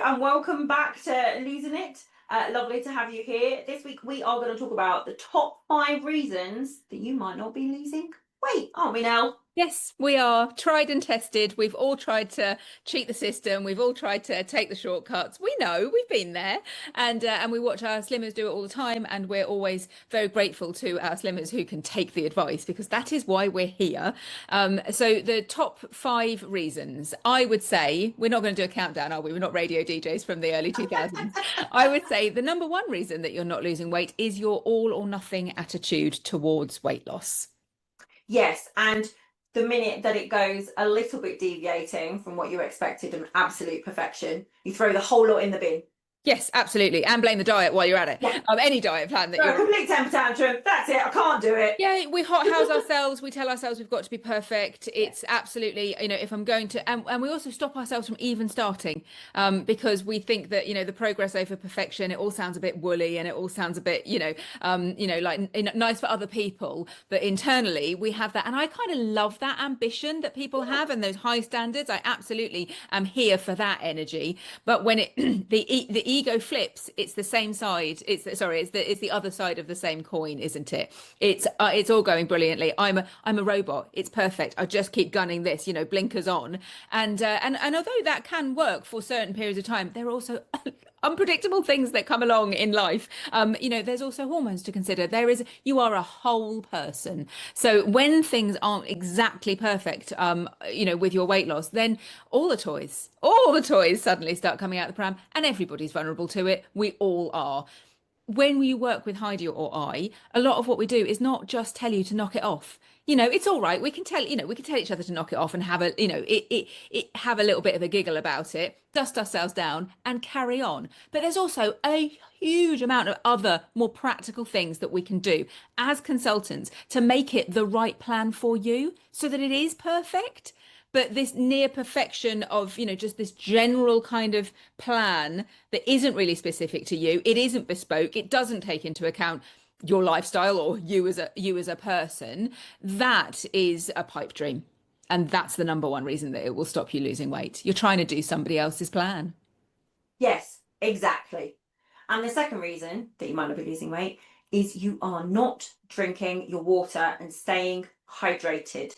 and welcome back to Losing It. Lovely to have you here. This week we are going to talk about the top 5 reasons that you might not be losing weight, aren't we, Nelle? Yes, we are tried and tested. We've all tried to cheat the system. We've all tried to take the shortcuts. We know we've been there, and we watch our slimmers do it all the time. And we're always very grateful to our slimmers who can take the advice because that is why we're here. So the top 5 reasons, I would say, we're not going to do a countdown, are we? We're not radio DJs from the early 2000s. I would say the number 1 reason that you're not losing weight is your all or nothing attitude towards weight loss. Yes, and the minute that it goes a little bit deviating from what you expected and absolute perfection, you throw the whole lot in the bin. Yes, absolutely. And blame the diet while you're at it. Yeah. Any diet plan that you're you're a complete temper tantrum. That's it. I can't do it. Yeah, we hothouse ourselves. We tell ourselves we've got to be perfect. It's absolutely, if I'm going to, and we also stop ourselves from even starting, because we think that, the progress over perfection, it all sounds a bit woolly and it all sounds a bit, like nice for other people. But internally we have that. And I kind of love that ambition that people have and those high standards. I absolutely am here for that energy. But when the ego flips, it's the same side. It's the other side of the same coin, isn't it? It's all going brilliantly. I'm a robot. It's perfect. I just keep gunning this, blinkers on. And although that can work for certain periods of time, there are also unpredictable things that come along in life. There's also hormones to consider. You are a whole person. So when things aren't exactly perfect, with your weight loss, then all the toys suddenly start coming out the pram, and everybody's vulnerable to it. We all are. When you work with Heidi or I, a lot of what we do is not just tell you to knock it off. It's all right. We can tell each other to knock it off and have have a little bit of a giggle about it, dust ourselves down and carry on. But there's also a huge amount of other more practical things that we can do as consultants to make it the right plan for you so that it is perfect. But this near perfection of, just this general kind of plan that isn't really specific to you, it isn't bespoke, it doesn't take into account your lifestyle or you as a person, that is a pipe dream. And that's the number 1 reason that it will stop you losing weight. You're trying to do somebody else's plan. Yes, exactly. And the second reason that you might not be losing weight is you are not drinking your water and staying hydrated,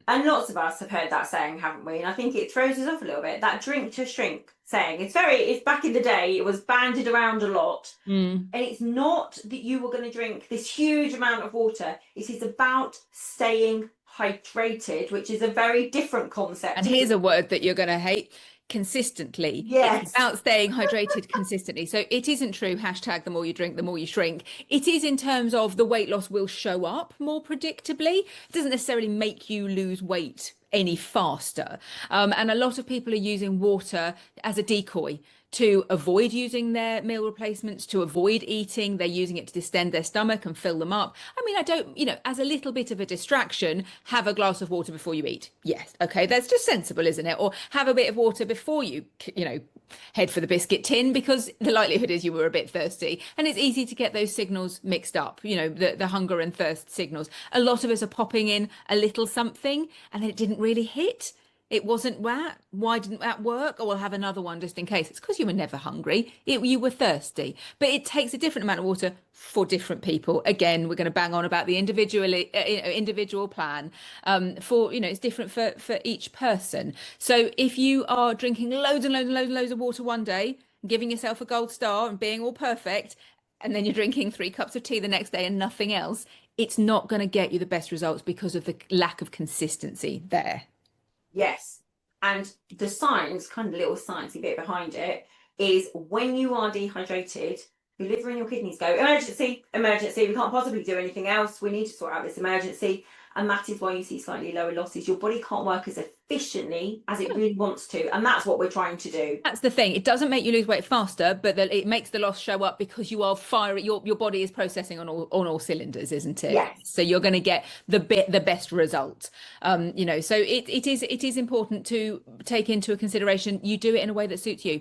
and lots of us have heard that saying, haven't we? And I think it throws us off a little bit. That drink to shrink saying. It's back in the day, it was bandied around a lot. And it's not that you were going to drink this huge amount of water. It is about staying hydrated, which is a very different concept. And here's a word that you're going to hate. Consistently. Yes. It's about staying hydrated consistently. So it isn't true, hashtag the more you drink, the more you shrink. It is in terms of the weight loss will show up more predictably. It doesn't necessarily make you lose weight any faster. And a lot of people are using water as a decoy to avoid using their meal replacements, to avoid eating. They're using it to distend their stomach and fill them up. I mean, I don't, as a little bit of a distraction, have a glass of water before you eat. Yes. Okay. That's just sensible, isn't it? Or have a bit of water before you, head for the biscuit tin, because the likelihood is you were a bit thirsty. And it's easy to get those signals mixed up, the hunger and thirst signals. A lot of us are popping in a little something and it didn't really hit. It wasn't that. Why didn't that work? Or we'll have another one just in case. It's because you were never hungry. You were thirsty. But it takes a different amount of water for different people. Again, we're going to bang on about the individual plan. It's different for each person. So if you are drinking loads and loads and loads and loads of water one day, giving yourself a gold star and being all perfect, and then you're drinking 3 cups of tea the next day and nothing else, it's not going to get you the best results because of the lack of consistency there. Yes. And the science, kind of little sciencey bit behind it, is when you are dehydrated, your liver and your kidneys go, emergency, emergency, we can't possibly do anything else. We need to sort out this emergency. And that is why you see slightly lower losses. Your body can't work as efficiently as it really wants to. And that's what we're trying to do. That's the thing. It doesn't make you lose weight faster, but it makes the loss show up because you are firing. Your body is processing on all cylinders, isn't it? Yes. So you're going to get the best result. So it is important to take into a consideration. You do it in a way that suits you.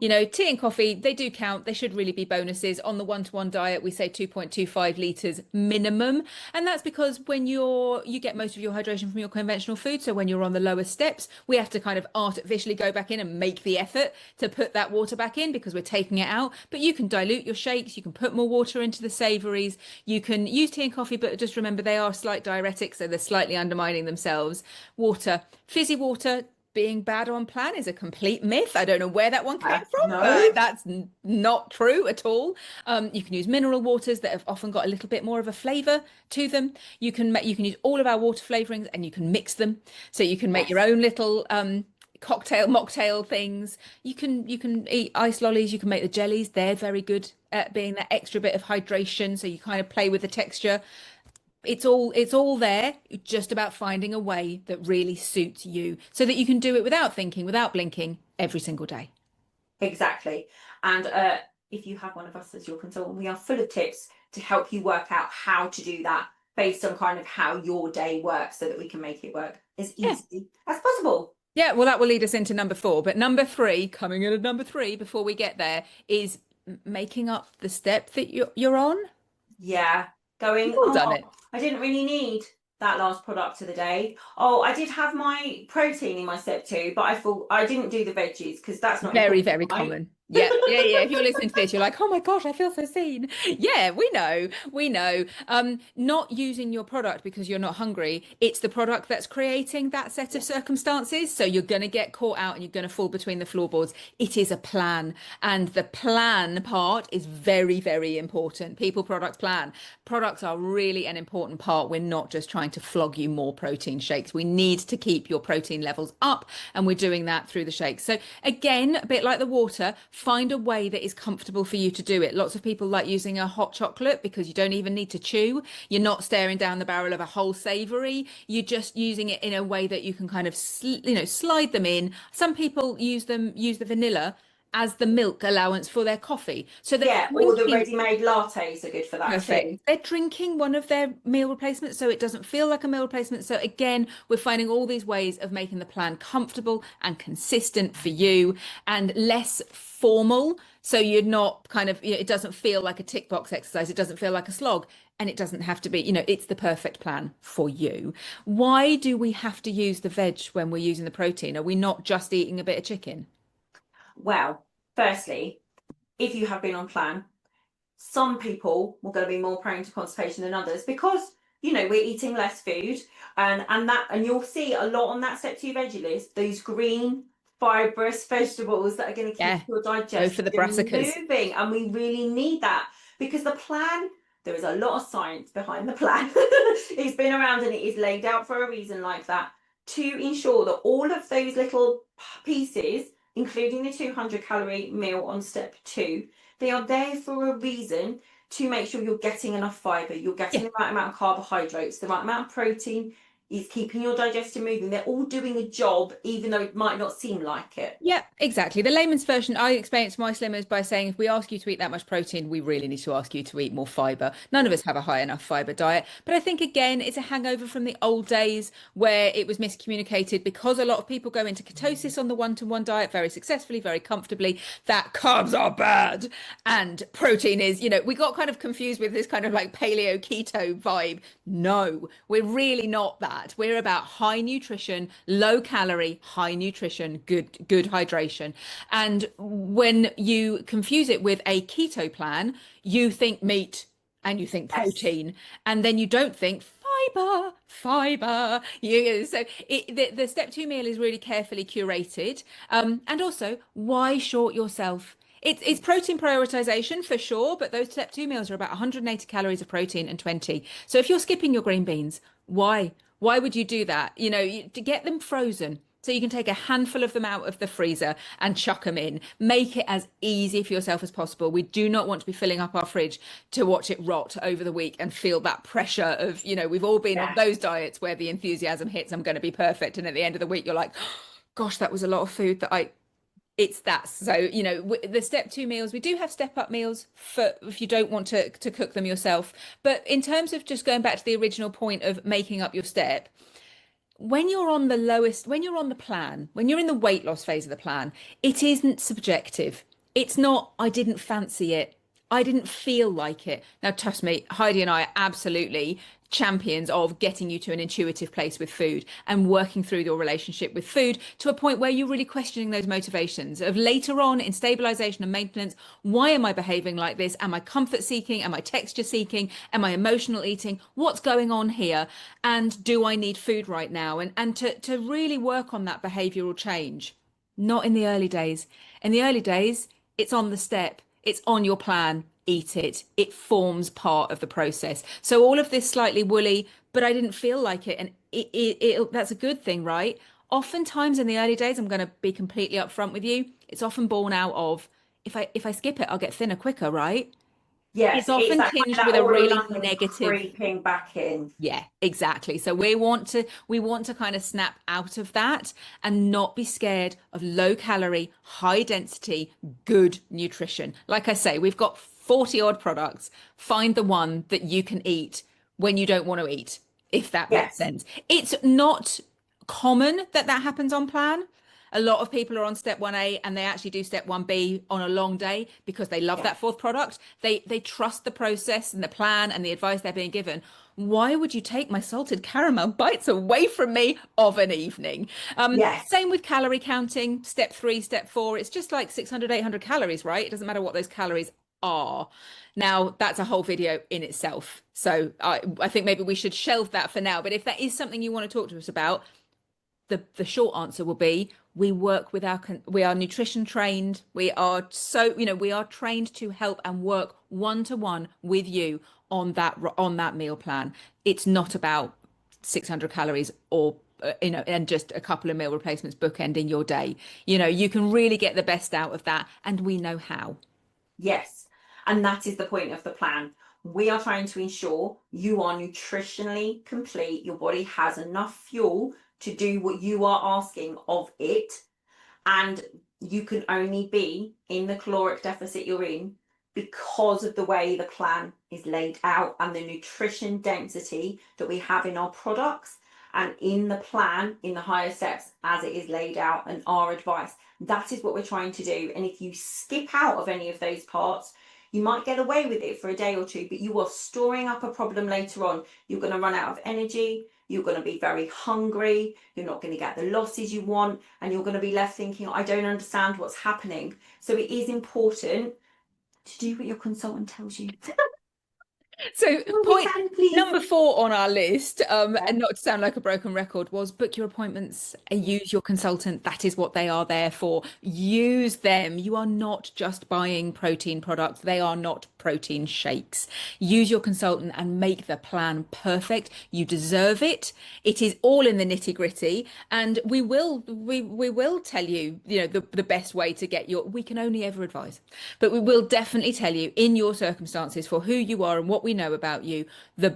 Tea and coffee, they do count. They should really be bonuses. On the 1-to-1 diet, we say 2.25 litres minimum. And that's because when you get most of your hydration from your conventional food. So when you're on the lower follow steps. We have to kind of artificially go back in and make the effort to put that water back in because we're taking it out. But you can dilute your shakes, you can put more water into the savouries, you can use tea and coffee, but just remember they are slight diuretics, so they're slightly undermining themselves. Water, fizzy water, being bad on plan is a complete myth. I don't know where that one came from, No. but that's not true at all. You can use mineral waters that have often got a little bit more of a flavour to them. You can use all of our water flavourings and you can mix them. So you can make your own little cocktail, mocktail things. You can eat ice lollies. You can make the jellies. They're very good at being that extra bit of hydration. So you kind of play with the texture. It's all there, just about finding a way that really suits you so that you can do it without thinking, without blinking every single day. Exactly. And if you have one of us as your consultant, we are full of tips to help you work out how to do that based on kind of how your day works so that we can make it work as easy as possible. Yeah, well, that will lead us into number 4. But number 3, coming in at number 3 before we get there, is making up the step that you're on. Yeah. Going, Done it. I didn't really need that last product of the day. Oh, I did have my protein in my step 2, but I thought I didn't do the veggies because that's not very, important, very right? common. Yeah. If you're listening to this, you're like, oh my gosh, I feel so seen. Yeah, we know. Not using your product because you're not hungry. It's the product that's creating that set of circumstances. So you're going to get caught out and you're going to fall between the floorboards. It is a plan. And the plan part is very, very important. People, products, plan. Products are really an important part. We're not just trying to flog you more protein shakes. We need to keep your protein levels up. And we're doing that through the shakes. So again, a bit like the water, find a way that is comfortable for you to do it. Lots of people like using a hot chocolate because you don't even need to chew. You're not staring down the barrel of a whole savory. You're just using it in a way that you can kind of, slide them in. Some people use the vanilla as the milk allowance for their coffee. So or the ready-made lattes are good for that perfect. too. They're drinking one of their meal replacements, so it doesn't feel like a meal replacement. So again, we're finding all these ways of making the plan comfortable and consistent for you and less formal. So you're not kind of, it doesn't feel like a tick box exercise. It doesn't feel like a slog. And it doesn't have to be, it's the perfect plan for you. Why do we have to use the veg when we're using the protein? Are we not just eating a bit of chicken? Well, firstly, if you have been on plan, some people are going to be more prone to constipation than others because we're eating less food and you'll see a lot on that step 2 veggie list, those green fibrous vegetables that are going to keep your digestion moving, and we really need that because the plan, there is a lot of science behind the plan. It's been around and it is laid out for a reason like that to ensure that all of those little pieces, including the 200-calorie meal on step 2, they are there for a reason to make sure you're getting enough fibre, you're getting the right amount of carbohydrates, the right amount of protein, is keeping your digestion moving. They're all doing a job, even though it might not seem like it. Yeah, exactly. The layman's version, I explain it to my slimmers by saying, if we ask you to eat that much protein, we really need to ask you to eat more fibre. None of us have a high enough fibre diet. But I think, again, it's a hangover from the old days where it was miscommunicated because a lot of people go into ketosis on the one-to-one diet very successfully, very comfortably, that carbs are bad and protein is, we got kind of confused with this kind of like paleo keto vibe. No, we're really not that. We're about high nutrition, low calorie, high nutrition, good hydration. And when you confuse it with a keto plan, you think meat and you think protein, and then you don't think fiber. So the step 2 meal is really carefully curated. And also, why short yourself? It's protein prioritization for sure, but those step 2 meals are about 180 calories of protein and 20. So if you're skipping your green beans, why? Why would you do that? To get them frozen. So you can take a handful of them out of the freezer and chuck them in. Make it as easy for yourself as possible. We do not want to be filling up our fridge to watch it rot over the week and feel that pressure of, we've all been on those diets where the enthusiasm hits, I'm going to be perfect. And at the end of the week, you're like, oh, gosh, that was a lot of food it's that. So, the step 2 meals, we do have step up meals for if you don't want to cook them yourself. But in terms of just going back to the original point of making up your step, when you're on the plan, when you're in the weight loss phase of the plan, it isn't subjective. It's not, I didn't fancy it. I didn't feel like it. Now, trust me, Heidi and I are absolutely champions of getting you to an intuitive place with food and working through your relationship with food to a point where you're really questioning those motivations of later on in stabilization and maintenance. Why am I behaving like this? Am I comfort seeking? Am I texture seeking? Am I emotional eating? What's going on here? And do I need food right now? And to really work on that behavioral change. Not in the early days. In the early days, it's on the step, it's on your plan, eat it. It forms part of the process. So all of this slightly woolly, but I didn't feel like it. And that's a good thing, right? Oftentimes in the early days, I'm going to be completely upfront with you. It's often born out of if I skip it, I'll get thinner quicker, right? It's Yes, it's often that kind of tinged that with a all or really nothing negative. creeping back in. Yeah, exactly. So we want to kind of snap out of that and not be scared of low calorie, high density, good nutrition. Like I say, we've got 40 odd products. Find the one that you can eat when you don't want to eat, if that makes Yes, sense. It's not common that that happens on plan. A lot of people are on step 1A and they actually do step 1B on a long day because they love yeah, that fourth product. They trust the process and the plan and the advice they're being given. Why would you take my salted caramel bites away from me of an evening? yes, Same with calorie counting, step 3, step 4. It's just like 600, 800 calories, right? It doesn't matter what those calories are. Now, that's a whole video in itself. So I think maybe we should shelve that for now. But if that is something you want to talk to us about, the short answer will be we work with we are nutrition trained. We are we are trained to help and work one to one with you on that meal plan. It's not about 600 calories or and just a couple of meal replacements bookending your day. You can really get the best out of that, and we know how. yes. And that is the point of the plan. We are trying to ensure you are nutritionally complete. Your body has enough fuel to do what you are asking of it. And you can only be in the caloric deficit you're in because of the way the plan is laid out and the nutrition density that we have in our products and in the plan in the higher steps as it is laid out and our advice. That is what we're trying to do. And if you skip out of any of those parts, you might get away with it for a day or two, but you are storing up a problem later on. You're going to run out of energy. You're going to be very hungry. You're not going to get the losses you want. And you're going to be left thinking, I don't understand what's happening. So it is important to do what your consultant tells you. So Will you point can, please? number 4 on our list, Yeah. and not to sound like a broken record, was book your appointments and use your consultant. That is what they are there for. Use them. You are not just buying protein products. They are not protein shakes. Use your consultant and make the plan perfect. You deserve it. It is all in the nitty gritty, and we will tell you, the best way to get we can only ever advise, but we will definitely tell you in your circumstances for who you are and what we know about you, the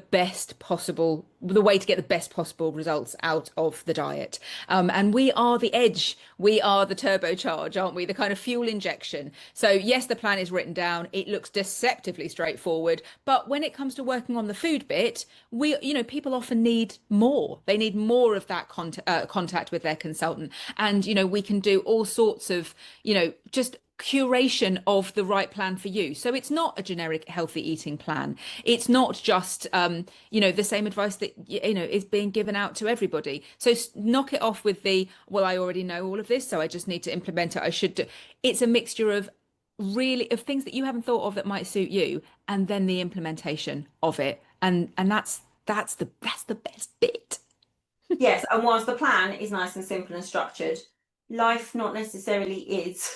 way to get the best possible results out of the diet. And we are the edge. We are the turbocharge, aren't we? The kind of fuel injection. So yes, the plan is written down. It looks deceptively straightforward. But when it comes to working on the food bit, people often need more. They need more of that contact with their consultant. And, we can do all sorts of, just curation of the right plan for you. So it's not a generic healthy eating plan. It's not just the same advice that is being given out to everybody. So knock it off with well, I already know all of this, so I just need to implement it. I should do. It's a mixture of things that you haven't thought of that might suit you, and then the implementation of it. And that's the best bit. Yes. And whilst the plan is nice and simple and structured, life not necessarily is.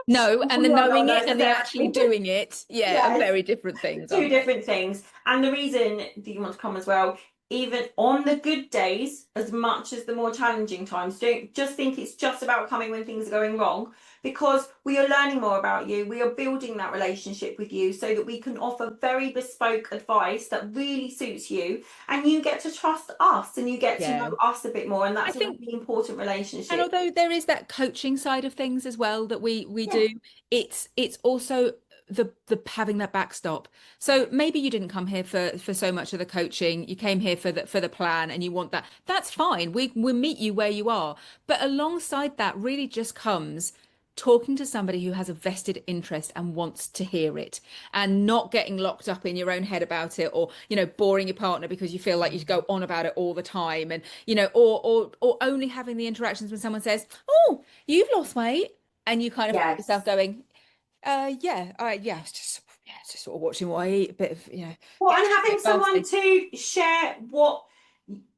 No, and the We are not knowing it and the actually necessarily. doing it, yeah, are Yes. very different things, Two aren't they? different things. And the reason that you want to come as well, even on the good days, as much as the more challenging times, don't just think it's just about coming when things are going wrong, because we are learning more about you. We are building that relationship with you so that we can offer very bespoke advice that really suits you, and you get to trust us and you get to Yeah. know us a bit more. And I that's a think, really important and relationship. although there is that coaching side of things as well that we Yeah. do, it's also the having that backstop. So maybe you didn't come here for so much of the coaching. You came here for the plan, and you want that. That's fine. We'll meet you where you are. But alongside that really just comes talking to somebody who has a vested interest and wants to hear it, and not getting locked up in your own head about it, or boring your partner because you feel like you go on about it all the time, and or only having the interactions when someone says, oh, you've lost weight, and you kind of find yourself Yes. going, yeah, it's just sort of watching what I eat, a bit of Well, and a having bit someone bursty. to share what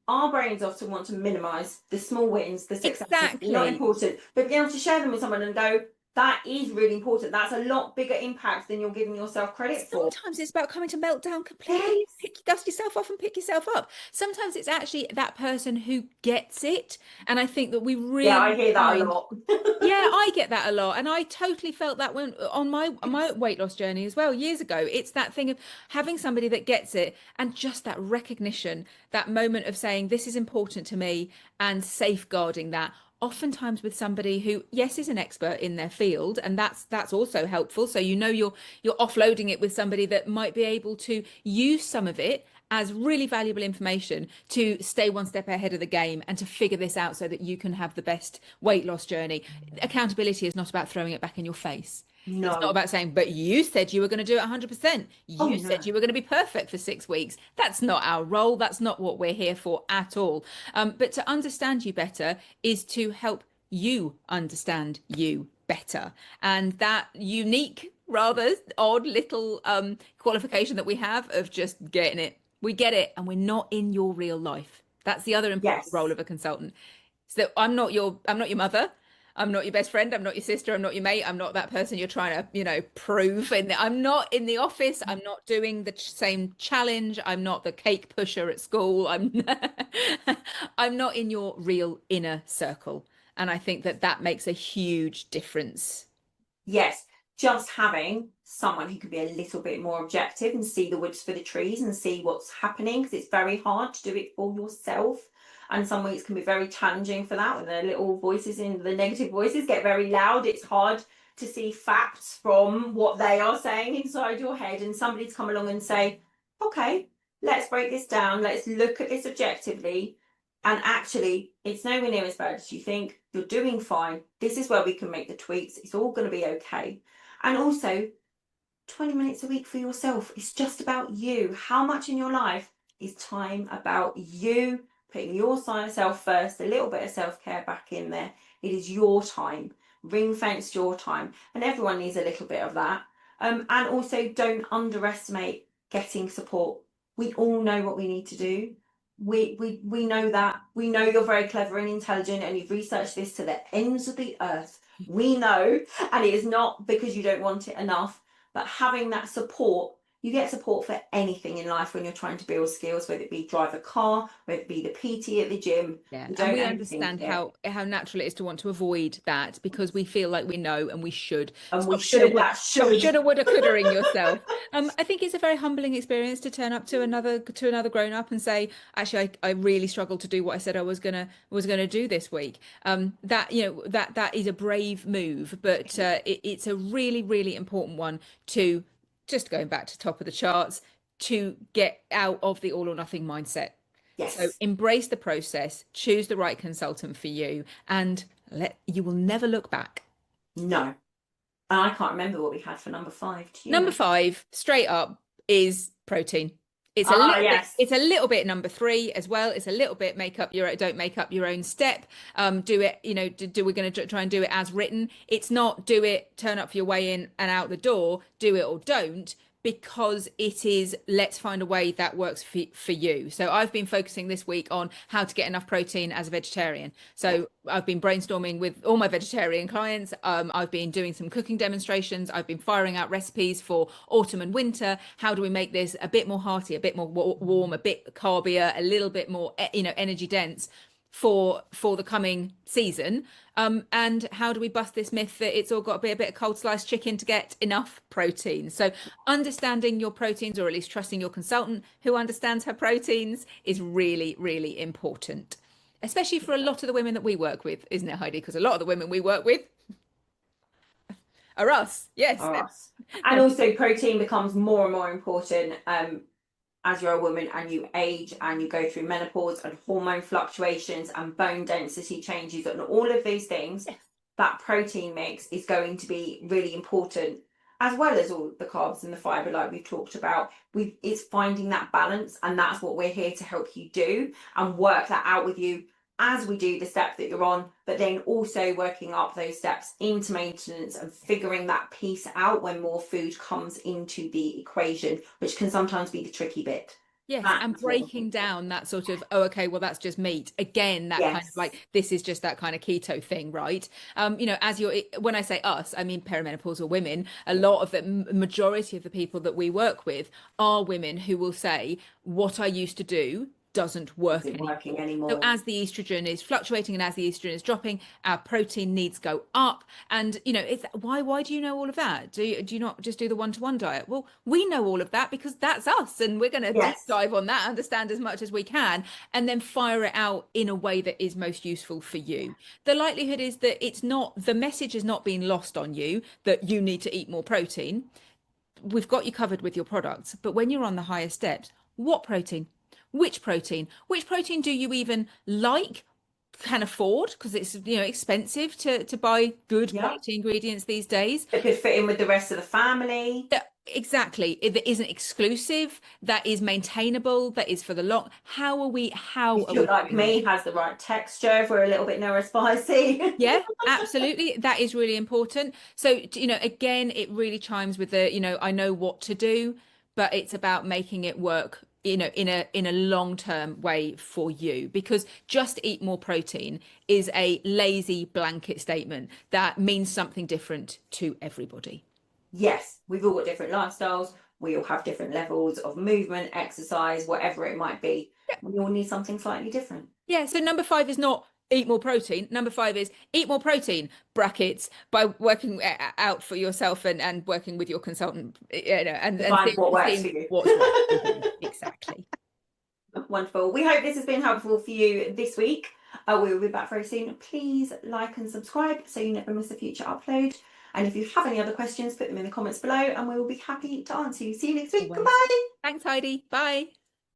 our brains often want to minimize the small wins, the successes, not Exactly. important, but being able to share them with someone and go, that is really important. That's a lot bigger impact than you're giving yourself credit for. Sometimes it's about coming to meltdown completely, Yes. dust yourself off and pick yourself up. Sometimes it's actually that person who gets it. And I think that we Yeah, I really hear that a find, lot. yeah, I get that a lot. And I totally felt that when on my weight loss journey as well, years ago. It's that thing of having somebody that gets it, and just that recognition, that moment of saying, this is important to me, and safeguarding that. Oftentimes with somebody who, yes, is an expert in their field, and that's also helpful. So you're offloading it with somebody that might be able to use some of it as really valuable information to stay one step ahead of the game and to figure this out so that you can have the best weight loss journey. Accountability is not about throwing it back in your face. It's not No. about saying, but you said you were going to do it 100%. Oh, You no. said you were going to be perfect for 6 weeks. That's not our role. That's not what we're here for at all. But to understand you better is to help you understand you better. And that unique, rather odd little qualification that we have of just getting it. We get it, and we're not in your real life. That's the other important role Yes. of a consultant. So I'm not your mother. I'm not your best friend. I'm not your sister. I'm not your mate. I'm not that person you're trying to, prove. And I'm not in the office. I'm not doing the same challenge. I'm not the cake pusher at school. I'm not in your real inner circle. And I think that that makes a huge difference. Yes. Just having someone who can be a little bit more objective and see the woods for the trees and see what's happening, because it's very hard to do it for yourself. And some weeks can be very challenging for that when the little voices in the negative voices get very loud. It's hard to see facts from what they are saying inside your head, and somebody to come along and say, okay, let's break this down, let's look at this objectively. And actually, it's nowhere near as bad as you think. You're doing fine. This is where we can make the tweaks. It's all going to be okay. And also, 20 minutes a week for yourself. It's just about you. How much in your life is time about you, putting your self first, a little bit of self-care back in there. It is your time, ring-fenced your time, and everyone needs a little bit of that. And also, don't underestimate getting support. We all know what we need to do. We know that. We know you're very clever and intelligent, and you've researched this to the ends of the earth. We know, and it is not because you don't want it enough. But having that support, you get support for anything in life when you're trying to build skills, whether it be drive a car, whether it be the PT at the gym. Yeah, You and don't we overthink understand it. how natural it is to want to avoid that because we feel like we know and we should. And we Stop shoulda, should, that stop should. shoulda, woulda, couldaing yourself. I think it's a very humbling experience to turn up to another grown up and say, actually, I really struggled to do what I said I was gonna do this week. That that is a brave move, but it's a really really important one to, just going back to top of the charts, to get out of the all or nothing mindset. So Yes. embrace the process, choose the right consultant for you, and you will never look back. No. And I can't remember what we had for number 5. Do you Number know? 5, straight up, is protein. Ah, yes. It's a little bit number 3 as well. It's a little bit don't make up your own step. Do it, we're going to try and do it as written. It's not do it, turn up for your weigh in and out the door, do it or don't, because it is, let's find a way that works for you. So I've been focusing this week on how to get enough protein as a vegetarian. Yeah. So I've been brainstorming with all my vegetarian clients. I've been doing some cooking demonstrations. I've been firing out recipes for autumn and winter. How do we make this a bit more hearty, a bit more warm, a bit carbier, a little bit more, energy dense for the coming season? And how do we bust this myth that it's all got to be a bit of cold sliced chicken to get enough protein? So understanding your proteins, or at least trusting your consultant who understands her proteins, is really, really important, especially for a lot of the women that we work with, isn't it, Heidi? Because a lot of the women we work with are us. Yes. All right. And also, protein becomes more and more important as you're a woman and you age and you go through menopause and hormone fluctuations and bone density changes and all of these things. that protein mix is going to be really important, as well as all the carbs and the fiber, like we've talked about. It's finding that balance, and that's what we're here to help you do and work that out with you as we do the step that you're on, but then also working up those steps into maintenance and figuring that piece out when more food comes into the equation, which can sometimes be the tricky bit. Yes, and That's what we're breaking here for. down that sort of, oh, okay, well, that's just meat. Again, that kind of Yes. like, this is just that kind of keto thing, right? You know, as you're, when I say us, I mean perimenopausal women. A lot of the majority of the people that we work with are women who will say, what I used to do doesn't work Isn't working anymore. So anymore. as the estrogen is fluctuating and as the estrogen is dropping, our protein needs go up. And you know, it's why do you know all of that? Do you not just do the one-to-one diet? Well, we know all of that because that's us, and we're going to deep Yes. dive on that, understand as much as we can, and then fire it out in a way that is most useful for you. The likelihood is that it's not, the message has not been lost on you that you need to eat more protein. We've got you covered with your products, but when you're on the higher steps, what protein? Which protein? Which protein do you even like, can afford? Because it's, you know, expensive to buy good Yeah. quality ingredients these days. That could fit in with the rest of the family. Exactly. That isn't exclusive, that is maintainable, that is for the long. How If are you're we like doing this? me, has the right texture if we're a little bit spicy. Yeah, absolutely. That is really important. So, you know, again, it really chimes with the, you know, I know what to do, but it's about making it work, you know, in a long-term way for you. Because just eat more protein is a lazy blanket statement that means something different to everybody. Yes, we've all got different lifestyles. We all have different levels of movement, exercise, whatever it might be. We all need something slightly different. Yeah, so number five is not eat more protein. Number five is eat more protein, brackets, by working out for yourself and working with your consultant, you know, To and find what works for seeing you. what's right for you. Exactly. Wonderful. We hope this has been helpful for you this week. We will be back very soon. Please like and subscribe so you never miss a future upload. And if you have any other questions, put them in the comments below and we will be happy to answer you. See you next week. Always. Goodbye. Thanks, Heidi. Bye.